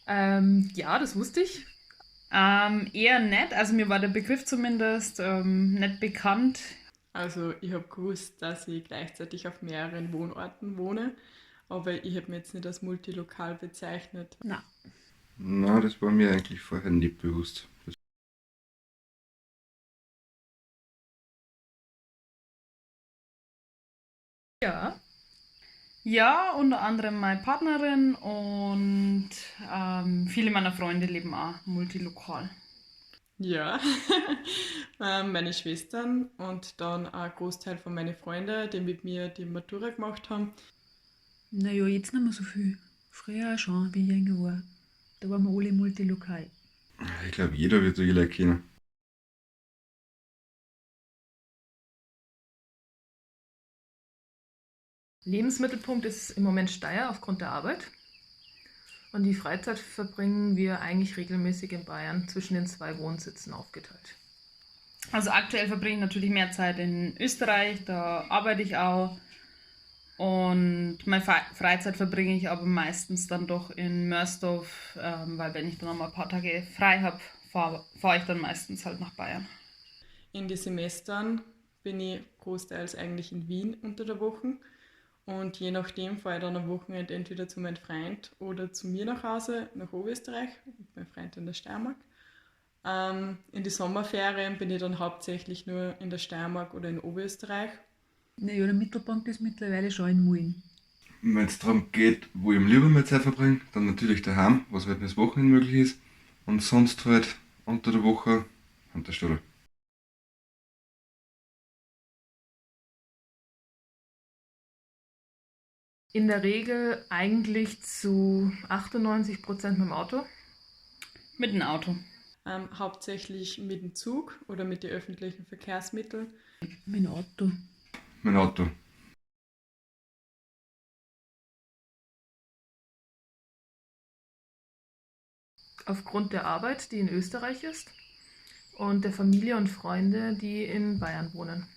Ja, das wusste ich. Eher nicht, also mir war der Begriff zumindest nicht bekannt. Also ich habe gewusst, dass ich gleichzeitig auf mehreren Wohnorten wohne, aber ich habe mich jetzt nicht als multilokal bezeichnet. Na. Na, das war mir eigentlich vorher nicht bewusst. Ja. Ja, unter anderem meine Partnerin und viele meiner Freunde leben auch multilokal. Ja, meine Schwestern und dann ein Großteil von meinen Freunden, die mit mir die Matura gemacht haben. Naja, jetzt nicht mehr so viel. Früher auch schon, wie ich jünger war. Da waren wir alle multilokal. Ich glaube, jeder wird solche Leute kennen. Lebensmittelpunkt ist im Moment Steyr aufgrund der Arbeit. Und die Freizeit verbringen wir eigentlich regelmäßig in Bayern zwischen den zwei Wohnsitzen aufgeteilt. Also aktuell verbringe ich natürlich mehr Zeit in Österreich, da arbeite ich auch. Und meine Freizeit verbringe ich aber meistens dann doch in Mörsdorf, weil wenn ich dann noch mal ein paar Tage frei habe, fahre ich dann meistens halt nach Bayern. In den Semestern bin ich großteils eigentlich in Wien unter der Woche und je nachdem fahre ich dann am Wochenende entweder zu meinem Freund oder zu mir nach Hause, nach Oberösterreich, mit meinem Freund in der Steiermark. In die Sommerferien bin ich dann hauptsächlich nur in der Steiermark oder in Oberösterreich. Naja, der Mittelpunkt ist mittlerweile schon in Mullen. Wenn es darum geht, wo ich am lieber mehr Zeit verbringe, dann natürlich daheim, was halt das Wochenende möglich ist. Und sonst halt unter der Woche an der Stadt. In der Regel eigentlich zu 98% mit dem Auto. Mit dem Auto. Hauptsächlich mit dem Zug oder mit den öffentlichen Verkehrsmitteln. Mein Auto. Mein Auto. Aufgrund der Arbeit, die in Österreich ist, und der Familie und Freunde, die in Bayern wohnen.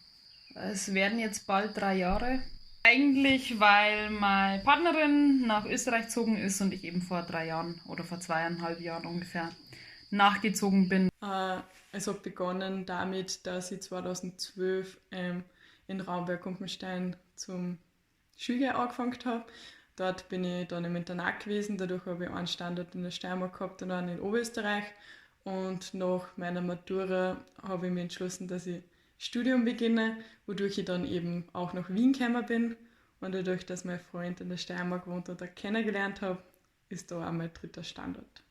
Es werden jetzt bald 3 Jahre. Eigentlich, weil meine Partnerin nach Österreich gezogen ist und ich eben vor 3 Jahren oder vor 2,5 Jahren ungefähr nachgezogen bin. Es hat begonnen damit, dass ich 2012 in Raumberg-Kumpenstein zum Schulgehen angefangen habe. Dort bin ich dann im Internat gewesen, dadurch habe ich einen Standort in der Steiermark gehabt und einen in Oberösterreich. Und nach meiner Matura habe ich mich entschlossen, dass ich Studium beginne, wodurch ich dann eben auch nach Wien gekommen bin. Und dadurch, dass mein Freund in der Steiermark wohnt und da kennengelernt habe, ist da auch mein dritter Standort.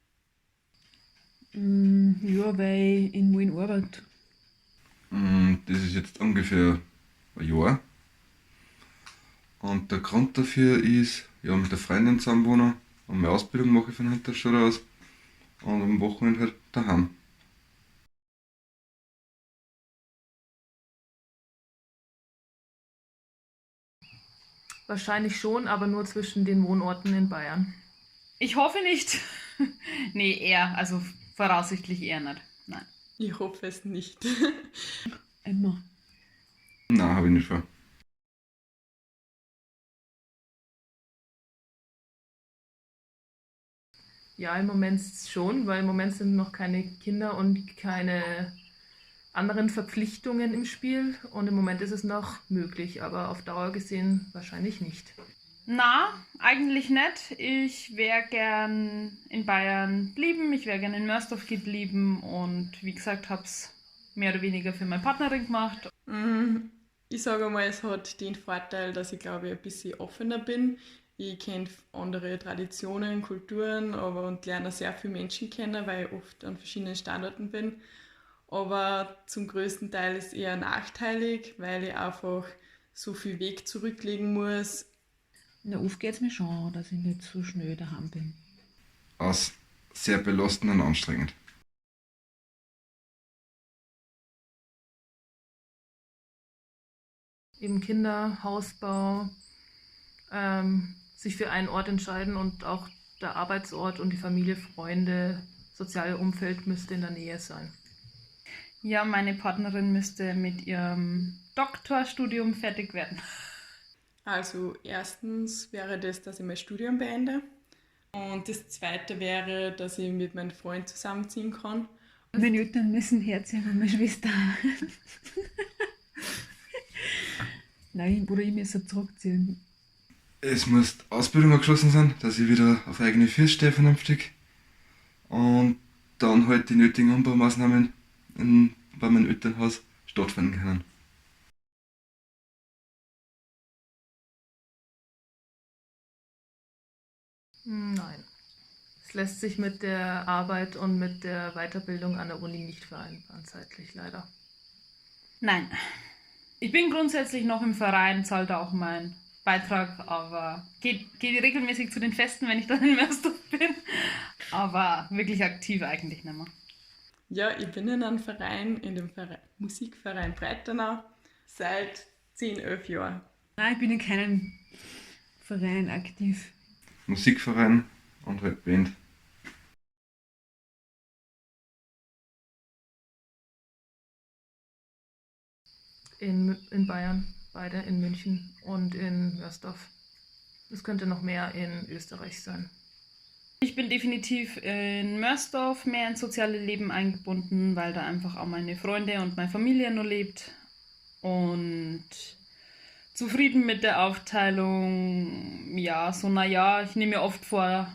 Ja, weil ich in Mullen arbeite. Das ist jetzt ungefähr ein Jahr. Und der Grund dafür ist, ja, mit der Freundin zusammenwohnen und meine Ausbildung mache ich von Hinterstadt aus und am Wochenende halt daheim. Wahrscheinlich schon, aber nur zwischen den Wohnorten in Bayern. Ich hoffe nicht. Nee, eher. Also voraussichtlich eher nicht. Nein. Ich hoffe es nicht. Immer. Nein, habe ich nicht vor. Ja, im Moment schon, weil im Moment sind noch keine Kinder und keine anderen Verpflichtungen im Spiel. Und im Moment ist es noch möglich, aber auf Dauer gesehen wahrscheinlich nicht. Na, eigentlich nicht. Ich wäre gern in Bayern geblieben, ich wäre gern in Mörsdorf geblieben und wie gesagt, habe es mehr oder weniger für meine Partnerin gemacht. Ich sage mal, es hat den Vorteil, dass ich glaube ich ein bisschen offener bin. Ich kenne andere Traditionen, Kulturen und lerne sehr viele Menschen kennen, weil ich oft an verschiedenen Standorten bin. Aber zum größten Teil ist es eher nachteilig, weil ich einfach so viel Weg zurücklegen muss. Na, oft geht es mir schon, dass ich nicht so schnell daheim bin. Aus sehr belastend und anstrengend. Eben Kinder, Hausbau, sich für einen Ort entscheiden und auch der Arbeitsort und die Familie, Freunde, soziale Umfeld müsste in der Nähe sein. Ja, meine Partnerin müsste mit ihrem Doktorstudium fertig werden. Also erstens wäre das, dass ich mein Studium beende. Und das Zweite wäre, dass ich mit meinem Freund zusammenziehen kann. Meine Eltern müssen herziehen und meine Schwester auch. Nein, oder ich muss zurückziehen. Es muss die Ausbildung abgeschlossen sein, dass ich wieder auf eigene Füße stehe vernünftig. Und dann halt die nötigen Umbaumaßnahmen bei meinem Elternhaus stattfinden können. Nein. Es lässt sich mit der Arbeit und mit der Weiterbildung an der Uni nicht vereinbaren, zeitlich leider. Nein. Ich bin grundsätzlich noch im Verein, zahle da auch meinen Beitrag, aber gehe regelmäßig zu den Festen, wenn ich dann in Mörsdorf bin. Aber wirklich aktiv eigentlich nicht mehr. Ja, ich bin in einem Verein, in dem Musikverein Breitenau, seit 10, 11 Jahren. Nein, ich bin in keinem Verein aktiv. Musikverein und halt Band. In Bayern, beide in München und in Mörsdorf. Es könnte noch mehr in Österreich sein. Ich bin definitiv in Mörsdorf mehr ins soziale Leben eingebunden, weil da einfach auch meine Freunde und meine Familie nur lebt. Und zufrieden mit der Aufteilung, ja, so naja, ich nehme mir oft vor,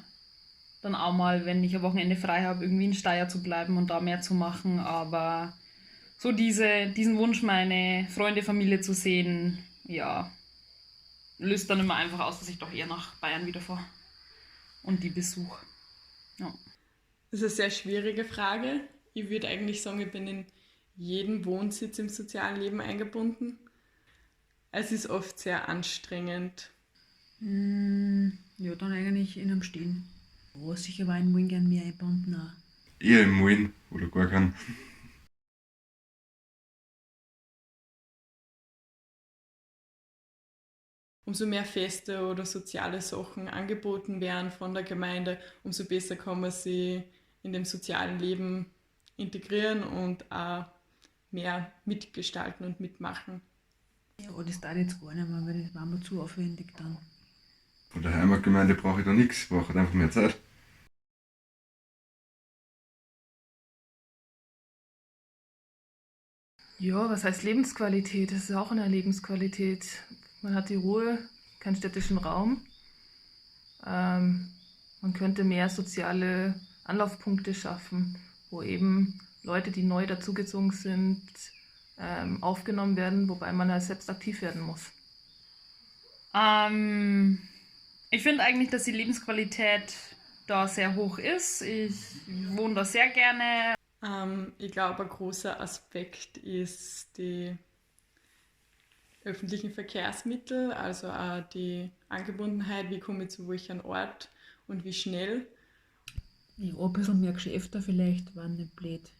dann auch mal, wenn ich ein Wochenende frei habe, irgendwie in Steyr zu bleiben und da mehr zu machen, aber so diesen Wunsch, meine Freunde, Familie zu sehen, ja, löst dann immer einfach aus, dass ich doch eher nach Bayern wieder fahre. Und die Besuch. Ja. Das ist eine sehr schwierige Frage. Ich würde eigentlich sagen, ich bin in jeden Wohnsitz im sozialen Leben eingebunden. Es ist oft sehr anstrengend. Ja, dann eigentlich in einem Stehen. Ja, sicher war in Mullen gern mehr eingebunden auch. Eher im Mullen oder gar keinen. Umso mehr Feste oder soziale Sachen angeboten werden von der Gemeinde, umso besser kann man sie in dem sozialen Leben integrieren und auch mehr mitgestalten und mitmachen. Ja, das darf jetzt gar nicht mehr, weil das war mir zu aufwendig dann. Von der Heimatgemeinde brauche ich da nichts, ich brauche halt einfach mehr Zeit. Ja, was heißt Lebensqualität? Das ist auch eine Lebensqualität. Man hat die Ruhe, keinen städtischen Raum. Man könnte mehr soziale Anlaufpunkte schaffen, wo eben Leute, die neu dazugezogen sind, aufgenommen werden, wobei man halt selbst aktiv werden muss. Ich finde eigentlich, dass die Lebensqualität da sehr hoch ist. Ich wohne da sehr gerne. Ich glaube, ein großer Aspekt ist die öffentlichen Verkehrsmittel, also auch die Angebundenheit, wie komme ich zu welchem Ort und wie schnell. Ja, ein bisschen mehr Geschäfte vielleicht waren nicht blöd.